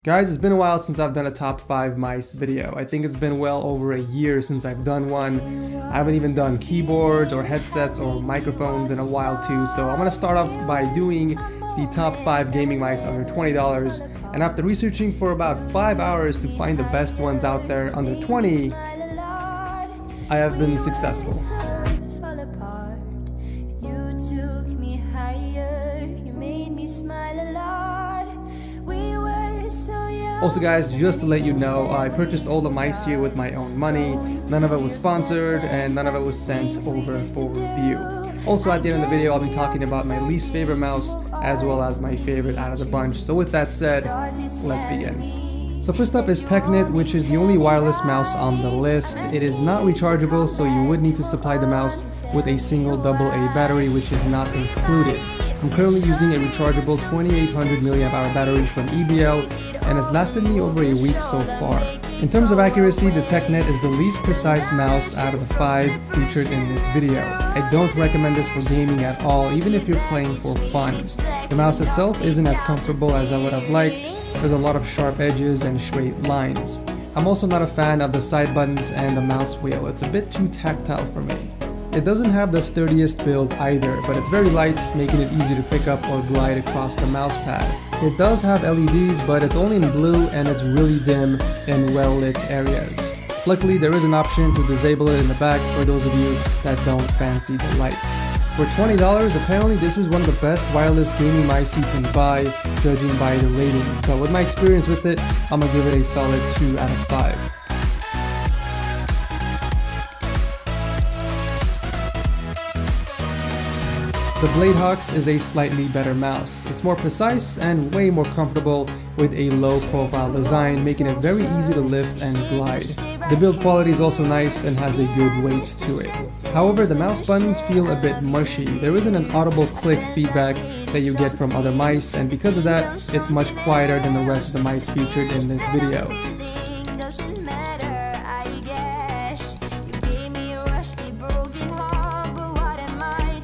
Guys, it's been a while since I've done a top 5 mice video. I think it's been well over a year since I've done one. I haven't even done keyboards or headsets or microphones in a while too, so I'm gonna start off by doing the top 5 gaming mice under $20, and after researching for about 5 hours to find the best ones out there under 20, I have been successful. Also guys, just to let you know, I purchased all the mice here with my own money. None of it was sponsored and none of it was sent over for review. Also at the end of the video, I'll be talking about my least favorite mouse as well as my favorite out of the bunch. So with that said, let's begin. So first up is Technit, which is the only wireless mouse on the list. It is not rechargeable, so you would need to supply the mouse with a single AA battery, which is not included. I'm currently using a rechargeable 2800 mAh battery from EBL, and it's lasted me over a week so far. In terms of accuracy, the Technit is the least precise mouse out of the 5 featured in this video. I don't recommend this for gaming at all, even if you're playing for fun. The mouse itself isn't as comfortable as I would have liked. There's a lot of sharp edges and straight lines. I'm also not a fan of the side buttons and the mouse wheel. It's a bit too tactile for me. It doesn't have the sturdiest build either, but it's very light, making it easy to pick up or glide across the mouse pad. It does have LEDs, but it's only in blue and it's really dim in well-lit areas. Luckily, there is an option to disable it in the back for those of you that don't fancy the lights. For $20, apparently this is one of the best wireless gaming mice you can buy, judging by the ratings, but with my experience with it, I'm gonna give it a solid 2 out of 5. The Bladehawks is a slightly better mouse. It's more precise and way more comfortable with a low profile design, making it very easy to lift and glide. The build quality is also nice and has a good weight to it. However, the mouse buttons feel a bit mushy. There isn't an audible click feedback that you get from other mice, and because of that, it's much quieter than the rest of the mice featured in this video.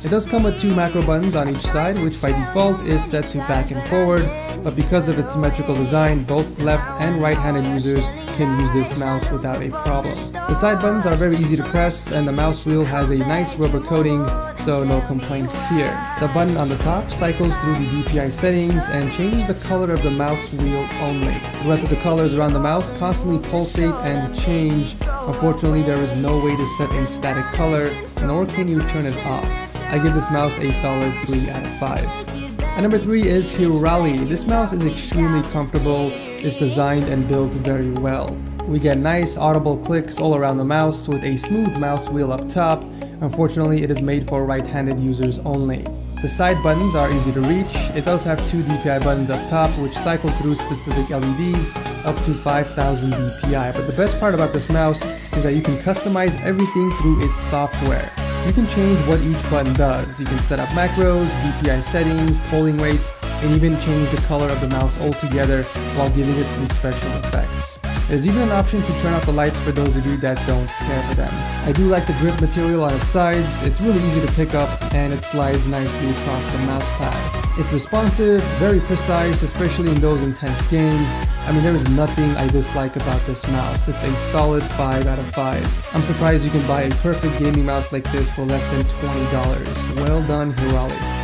It does come with 2 macro buttons on each side, which by default is set to back and forward, but because of its symmetrical design, both left and right-handed users can use this mouse without a problem. The side buttons are very easy to press, and the mouse wheel has a nice rubber coating, so no complaints here. The button on the top cycles through the DPI settings and changes the color of the mouse wheel only. The rest of the colors around the mouse constantly pulsate and change. Unfortunately, there is no way to set a static color, nor can you turn it off. I give this mouse a solid 3 out of 5. And number 3 is Hirali. This mouse is extremely comfortable, it's designed and built very well. We get nice audible clicks all around the mouse with a smooth mouse wheel up top. Unfortunately, it is made for right-handed users only. The side buttons are easy to reach. It does have 2 DPI buttons up top which cycle through specific LEDs up to 5000 DPI. But the best part about this mouse is that you can customize everything through its software. You can change what each button does. You can set up macros, DPI settings, polling rates, and even change the color of the mouse altogether while giving it some special effects. There's even an option to turn off the lights for those of you that don't care for them. I do like the grip material on its sides. It's really easy to pick up and it slides nicely across the mouse pad. It's responsive, very precise, especially in those intense games. I mean, there is nothing I dislike about this mouse. It's a solid 5 out of 5. I'm surprised you can buy a perfect gaming mouse like this for less than $20. Well done, Hirali.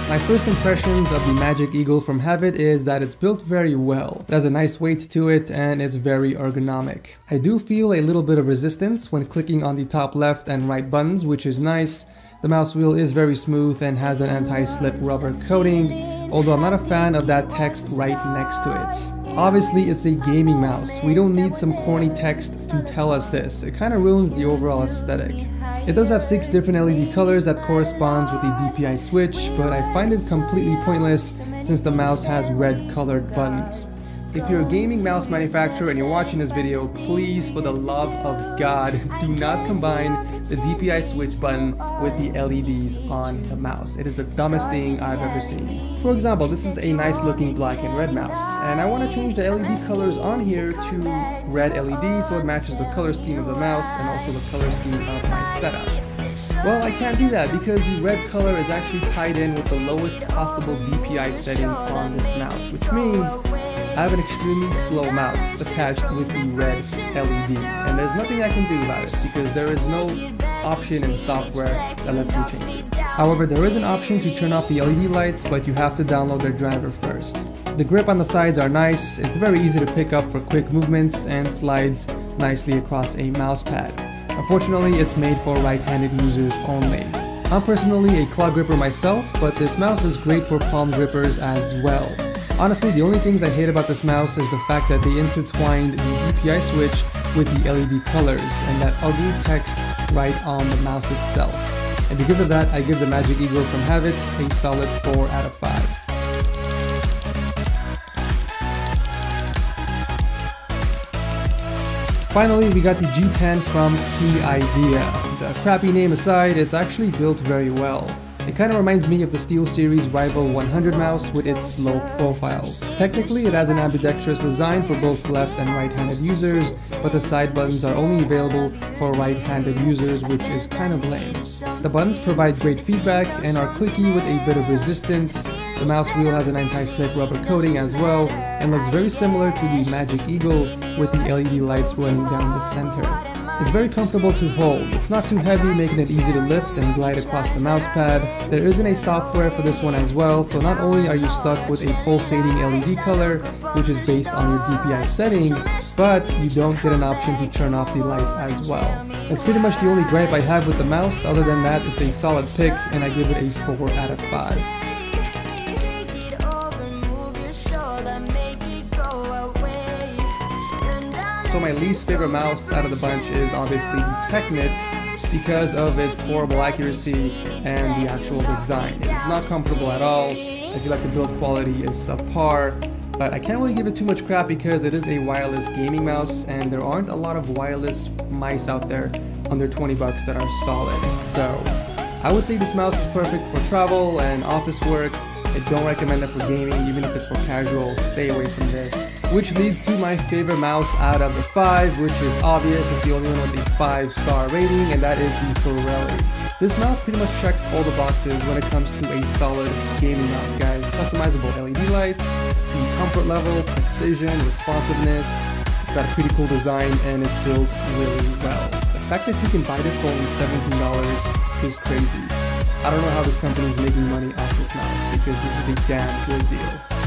My first impressions of the Magic Eagle from Havit is that it's built very well. It has a nice weight to it and it's very ergonomic. I do feel a little bit of resistance when clicking on the top left and right buttons, which is nice. The mouse wheel is very smooth and has an anti-slip rubber coating, although I'm not a fan of that text right next to it. Obviously, it's a gaming mouse. We don't need some corny text to tell us this. It kind of ruins the overall aesthetic. It does have 6 different LED colors that corresponds with the DPI switch, but I find it completely pointless since the mouse has red colored buttons. If you're a gaming mouse manufacturer and you're watching this video, please, for the love of God, do not combine the DPI switch button with the LEDs on the mouse. It is the dumbest thing I've ever seen. For example, this is a nice looking black and red mouse, and I want to change the LED colors on here to red LED so it matches the color scheme of the mouse and also the color scheme of my setup. Well, I can't do that because the red color is actually tied in with the lowest possible DPI setting on this mouse, which means I have an extremely slow mouse attached with the red LED, and there's nothing I can do about it because there is no option in the software that lets me change it. However, there is an option to turn off the LED lights, but you have to download their driver first. The grip on the sides are nice, it's very easy to pick up for quick movements and slides nicely across a mouse pad. Unfortunately, it's made for right-handed users only. I'm personally a claw gripper myself, but this mouse is great for palm grippers as well. Honestly, the only things I hate about this mouse is the fact that they intertwined the DPI switch with the LED colors and that ugly text right on the mouse itself. And because of that, I give the Magic Eagle from Havit a solid 4 out of 5. Finally, we got the G10 from KeyIdea. The crappy name aside, it's actually built very well. It kind of reminds me of the SteelSeries Rival 100 mouse with its low profile. Technically, it has an ambidextrous design for both left and right-handed users, but the side buttons are only available for right-handed users, which is kind of lame. The buttons provide great feedback and are clicky with a bit of resistance. The mouse wheel has an anti-slip rubber coating as well, and looks very similar to the Magic Eagle with the LED lights running down the center. It's very comfortable to hold. It's not too heavy, making it easy to lift and glide across the mouse pad. There isn't a software for this one as well, so not only are you stuck with a pulsating LED color, which is based on your DPI setting, but you don't get an option to turn off the lights as well. That's pretty much the only gripe I have with the mouse. Other than that, it's a solid pick, and I give it a 4 out of 5. So my least favorite mouse out of the bunch is obviously the Tecnit because of its horrible accuracy and the actual design. It is not comfortable at all. I feel like the build quality is subpar, but I can't really give it too much crap because it is a wireless gaming mouse and there aren't a lot of wireless mice out there under 20 bucks that are solid. So I would say this mouse is perfect for travel and office work. I don't recommend it for gaming, even if it's for casual. Stay away from this. Which leads to my favorite mouse out of the 5, which is obvious. It's the only one with a 5-star rating, and that is the Pirelli. This mouse pretty much checks all the boxes when it comes to a solid gaming mouse, guys. Customizable LED lights, the comfort level, precision, responsiveness. It's got a pretty cool design, and it's built really well. The fact that you can buy this for only $17 is crazy. I don't know how this company is making money off this mouse because this is a damn good deal.